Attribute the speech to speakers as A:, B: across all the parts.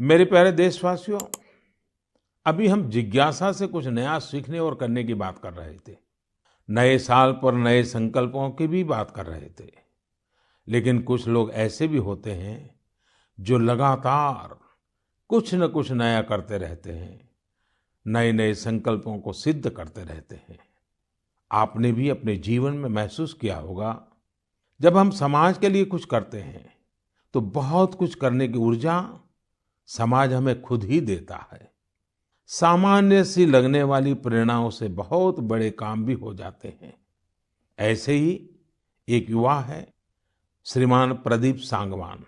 A: मेरे प्यारे देशवासियों, अभी हम जिज्ञासा से कुछ नया सीखने और करने की बात कर रहे थे। नए साल पर नए संकल्पों की भी बात कर रहे थे। लेकिन कुछ लोग ऐसे भी होते हैं जो लगातार कुछ न कुछ नया करते रहते हैं, नए नए संकल्पों को सिद्ध करते रहते हैं। आपने भी अपने जीवन में महसूस किया होगा, जब हम समाज के लिए कुछ करते हैं तो बहुत कुछ करने की ऊर्जा समाज हमें खुद ही देता है। सामान्य सी लगने वाली प्रेरणाओं से बहुत बड़े काम भी हो जाते हैं। ऐसे ही एक युवा है, श्रीमान प्रदीप सांगवान।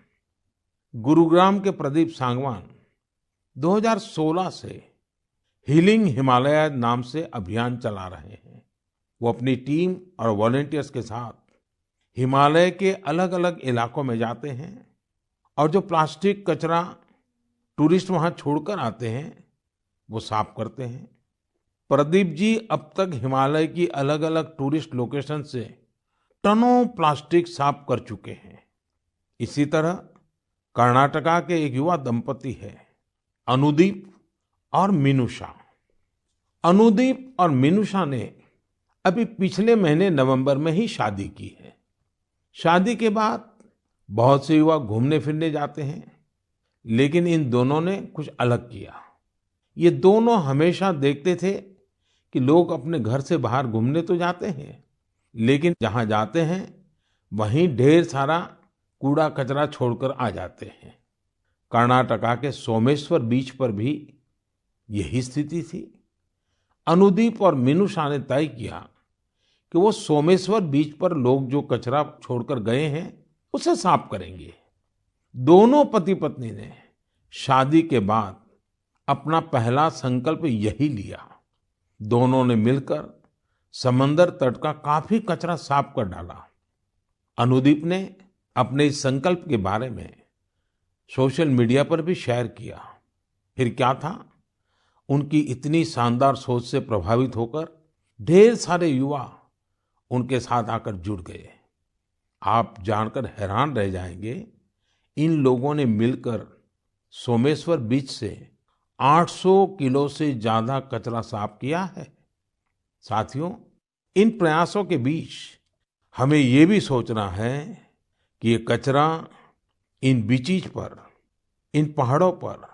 A: गुरुग्राम के प्रदीप सांगवान 2016 से हीलिंग हिमालय नाम से अभियान चला रहे हैं। वो अपनी टीम और वॉलंटियर्स के साथ हिमालय के अलग अलग इलाकों में जाते हैं और जो प्लास्टिक कचरा टूरिस्ट वहां छोड़कर आते हैं वो साफ करते हैं। प्रदीप जी अब तक हिमालय की अलग अलग टूरिस्ट लोकेशन से टनों प्लास्टिक साफ कर चुके हैं। इसी तरह कर्नाटका के एक युवा दंपति है, अनुदीप और मिनूषा। अनुदीप और मिनूषा ने अभी पिछले महीने नवंबर में ही शादी की है। शादी के बाद बहुत से युवा घूमने फिरने जाते हैं, लेकिन इन दोनों ने कुछ अलग किया। ये दोनों हमेशा देखते थे कि लोग अपने घर से बाहर घूमने तो जाते हैं, लेकिन जहां जाते हैं वहीं ढेर सारा कूड़ा कचरा छोड़कर आ जाते हैं। कर्नाटका के सोमेश्वर बीच पर भी यही स्थिति थी। अनुदीप और मिनूषा ने तय किया कि वो सोमेश्वर बीच पर लोग जो कचरा छोड़कर गए हैं उसे साफ करेंगे। दोनों पति पत्नी ने शादी के बाद अपना पहला संकल्प यही लिया। दोनों ने मिलकर समंदर तट का काफी कचरा साफ कर डाला। अनुदीप ने अपने इस संकल्प के बारे में सोशल मीडिया पर भी शेयर किया। फिर क्या था, उनकी इतनी शानदार सोच से प्रभावित होकर ढेर सारे युवा उनके साथ आकर जुड़ गए। आप जानकर हैरान रह जाएंगे, इन लोगों ने मिलकर सोमेश्वर बीच से 800 किलो से ज्यादा कचरा साफ किया है। साथियों, इन प्रयासों के बीच हमें ये भी सोचना है कि ये कचरा इन बीचीज पर, इन पहाड़ों पर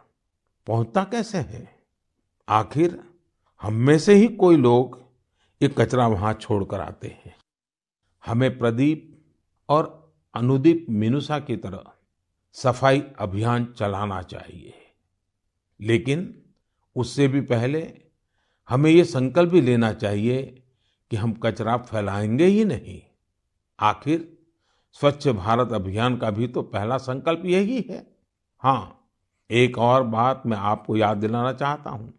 A: पहुंचता कैसे है। आखिर हम में से ही कोई लोग ये कचरा वहां छोड़कर आते हैं। हमें प्रदीप और अनुदीप मिनूषा की तरह सफाई अभियान चलाना चाहिए, लेकिन उससे भी पहले हमें ये संकल्प भी लेना चाहिए कि हम कचरा फैलाएंगे ही नहीं। आखिर स्वच्छ भारत अभियान का भी तो पहला संकल्प यही है। हाँ, एक और बात मैं आपको याद दिलाना चाहता हूँ।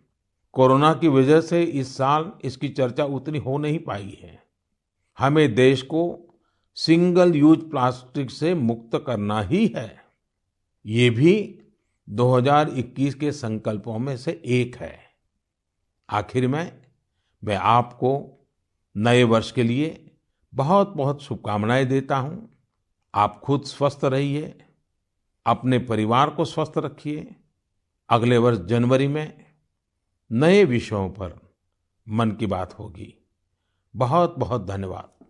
A: कोरोना की वजह से इस साल इसकी चर्चा उतनी हो नहीं पाई है। हमें देश को सिंगल यूज प्लास्टिक से मुक्त करना ही है। ये भी 2021 के संकल्पों में से एक है। आखिर में मैं आपको नए वर्ष के लिए बहुत बहुत शुभकामनाएं देता हूं। आप खुद स्वस्थ रहिए, अपने परिवार को स्वस्थ रखिए। अगले वर्ष जनवरी में नए विषयों पर मन की बात होगी। बहुत बहुत धन्यवाद।